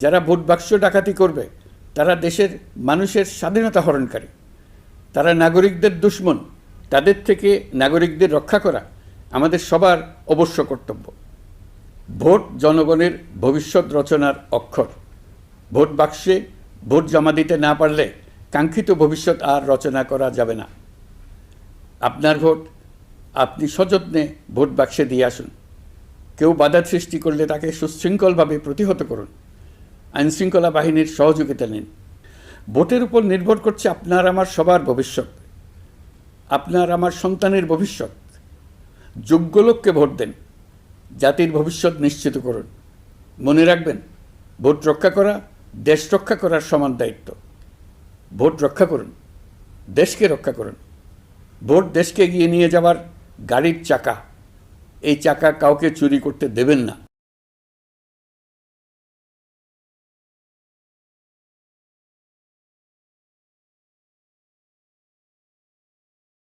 যারা ভোট বাক্স ডাকাতি করবে তারা দেশের মানুষের স্বাধীনতা হরণকারী, তারা নাগরিকদের দুশমন। তাদের থেকে নাগরিকদের রক্ষা করা আমাদের সবার অবশ্য কর্তব্য। ভোট জনগণের ভবিষ্যৎ রচনার অক্ষর। ভোট বাক্সে ভোট জমা দিতে না পারলে কাঙ্ক্ষিত ভবিষ্যৎ আর রচনা করা যাবে না। আপনার ভোট আপনি সযত্নে ভোট বাক্সে দিয়ে আসুন। কেউ বাধা সৃষ্টি করলে তাকে সুশৃঙ্খলভাবে প্রতিহত করুন। আইনশৃঙ্খলা বাহিনীর সহযোগিতা নিন। ভোটের উপর নির্ভর করছে আপনার আমার সবার ভবিষ্যৎ, আপনার আমার সন্তানের ভবিষ্যৎ। যোগ্য লোককে ভোট দেন, জাতির ভবিষ্যৎ নিশ্চিত করুন। মনে রাখবেন, ভোট রক্ষা করা দেশ রক্ষা করার সমান দায়িত্ব। ভোট রক্ষা করুন, দেশকে রক্ষা করুন। ভোট দেশকে এগিয়ে নিয়ে যাওয়ার গাড়ির চাকা। এই চাকা কাউকে চুরি করতে দেবেন না।